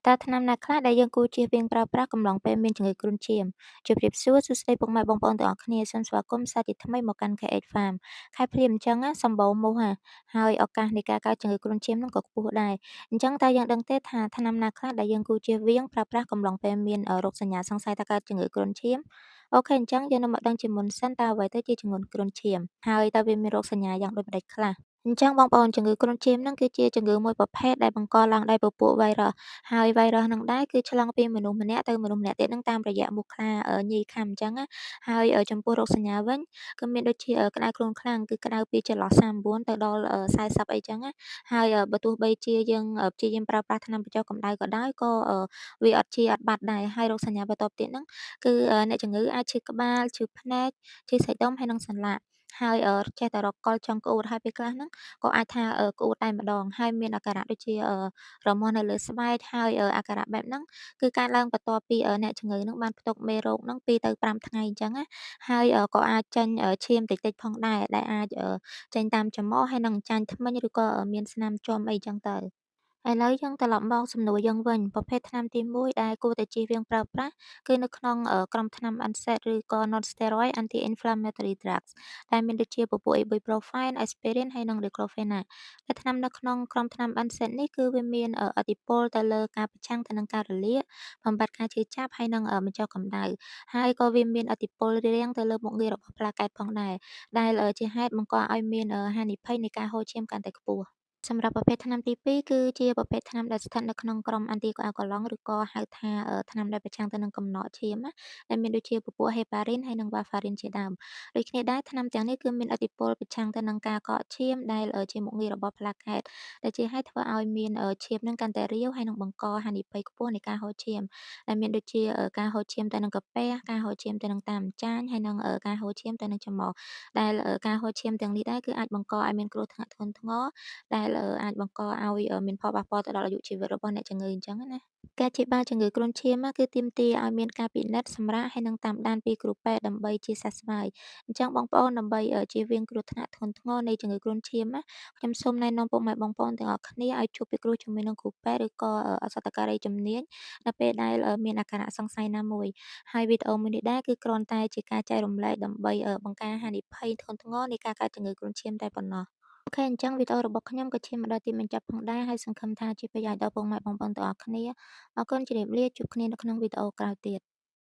តើថ្នាំណាខ្លះដែលយើងគួរជៀសវាងប្រើប្រាស់កំឡុងពេលមានជំងឺគ្រុនឈាមជម្រាបសួរសួស្តីពុកម៉ែបងប្អូនទាំងអស់គ្នាសូមស្វាគមន៍សាជាថ្មីមកកាន់ KH Farm ខែភ្លៀងអញ្ចឹងណាសម្បូរមូសហើយឱកាសនៃការកើតជំងឺគ្រុនឈាមហ្នឹងក៏ខ្ពស់ដែរអញ្ចឹងតើយើងដឹងទេថាថ្នាំណាខ្លះដែលយើងគួរជៀសវាងប្រើប្រាស់កំឡុងពេលមានរោគសញ្ញាសង្ស័យថាកើតជំងឺគ្រុនឈាមអូខេអញ្ចឹងយើងនឹងមកដឹងជាមុនសិនតើអ្វីទៅជាជំងឺគ្រុនឈាមហើយតើវាមានរោគសញ្ញាយ៉ាងដូចម្តេចខ្លះអញ្ចឹងបងប្អូនជំងឺគ្រុនឈាមហ្នឹងគឺជាជំងឺមួយប្រភេទដែលបង្កឡើងដោយពពួកវីរុស ហើយវីរុសហ្នឹងដែរគឺឆ្លងពីមនុស្សម្នាក់ទៅមនុស្សម្នាក់ទៀតហ្នឹងតាមរយៈមូសខ្លាញីខាំអញ្ចឹងណាហើយចំពោះរោគសញ្ញាវិញគឺមានដូចជាក្តៅខ្លួនខ្លាំងគឺក្តៅពីចន្លោះ39ទៅដល់40អីចឹងណាហើយបើទោះបីជាយើងព្យាយាមប្រើប្រាស់ថ្នាំបញ្ចុះកម្ដៅក៏ដោយក៏វាអត់ជាអត់បាត់ដែរហើយរោគសញ្ញាបន្ទាប់ទៀតហ្នឹងគឺអ្នកជំងឺអាចឈឺក្បាលឈឺភ្នែកឈឺសាច់ដុំហើយនិងសន្លាក់ហើយចេះតែរកកល់ចង់ក្អួតហើយពេលខ្លះហ្នឹងក៏អាចថាក្អួតតែម្ដងហើយមានអាការៈដូចជារមាស់នៅលើស្បែកហើយអាការៈបែបហ្នឹងគឺកើតឡើងបន្ទាប់ពីអ្នកជំងឺហ្នឹងបានផ្ទុកមេរោគហ្នឹង2ទៅ5ថ្ងៃអញ្ចឹងណាហើយក៏អាចចេញឈាមតិចៗផងដែរដែលអាចចេញតាមច្រមុះហើយនិងចាញ់ធ្មេញឬក៏មានស្នាមជាំអីចឹងទៅ ឥឡូវយើងត្រឡប់មកសំណួរយើងវិញប្រភេទថ្នាំទី1ដែលគួរតែជៀសវាងប្រើប្រាស់គឺនៅក្នុងក្រុមថ្នាំ NSAID ឬក៏ Non-steroid Anti-inflammatory Drugs ដែលមានដូចជាពពួក Ibuprofen, Aspirin ហើយនិង Diclofenac ដែលថ្នាំនៅក្នុងក្រុមថ្នាំ NSAID នេះគឺវាមានឥទ្ធិពលទៅលើការប្រឆាំងទៅនឹងការរលាកបំបាត់ការឈឺចាប់ហើយនិងបញ្ចុះកម្ដៅហើយក៏វាមានឥទ្ធិពលរារាំងទៅលើមុខងាររបស់ផ្លាកែតផងដែរដែលជាហេតុបង្កឲ្យមានហានិភ័យនៃការហូរឈាមកាន់តែខ្ពស់ សម្រាប់ប្រភេទថ្នាំទី2គឺជាប្រភេទថ្នាំដែលស្ថិតនៅក្នុងក្រុម Anticoagulant ឬក៏ហៅថាថ្នាំដែលប្រឆាំងទៅនឹងកំណកឈាមណាដែលមានដូចជាពពួក Heparin ហើយនិង Warfarin ជាដើមដូចគ្នាដែរថ្នាំទាំងនេះគឺមានឥទ្ធិពលប្រឆាំងទៅនឹងការកកឈាមដែលជាមុខងាររបស់ផ្លាកែតដែលជាហេតុធ្វើឲ្យមានឈាមនឹងកាន់តែរាវហើយនិងបង្កហានិភ័យខ្ពស់នៃការហូរឈាមដែលមានដូចជាការហូរឈាមទៅនឹងកាពះការហូរឈាមទៅនឹងតាមអញ្ចាញហើយនិងការហូរឈាមទៅនឹងច្រមុះដែលការហូរឈាមទាំងនេះដែរគឺអាចបង្កឲ្យមានគ្រោះថ្នាក់ធ្ងន់ធ្ងរ ដែលអាចបង្កឲ្យមានផលប៉ះពាល់ទៅដល់អាយុជីវិតរបស់អ្នកជំងឺអញ្ចឹងណាការព្យាបាលជំងឺគ្រុនឈាមគឺទាមទារឲ្យមានការពិនិត្យសម្រាកហើយនិងតាមដានពីគ្រូពេទ្យដើម្បីជាសះស្បើយអញ្ចឹងបងប្អូនដើម្បីជៀសវាងគ្រោះថ្នាក់ធ្ងន់ធ្ងរនៃជំងឺគ្រុនឈាមណាខ្ញុំសូមណែនាំពុកម៉ែបងប្អូនទាំងអស់គ្នាឲ្យជួបពិគ្រោះជាមួយនឹងគ្រូពេទ្យឬក៏ឱសថការីជំនាញនៅពេលដែលមានអាការៈសង្ស័យណាមួយហើយវីដេអូមួយនេះដែរគឺគ្រាន់តែជាការចែករំលែកដើម្បីបង្ការហានិភ័យធ្ងន់ធ្ងរនៃការកើតជំងឺគ្រុនឈាមតែប៉ុណ្ណោះ អូខេអញ្ចឹងវីដេអូរបស់ខ្ញុំក៏ឈានមកដល់ទីបញ្ចប់ផងដែរហើយសង្ឃឹមថាជាប្រយោជន៍ដល់ពុកម៉ែបងប្អូនទាំងអស់គ្នាអរគុណជម្រាបលាជួបគ្នានៅក្នុងវីដេអូក្រោយទៀត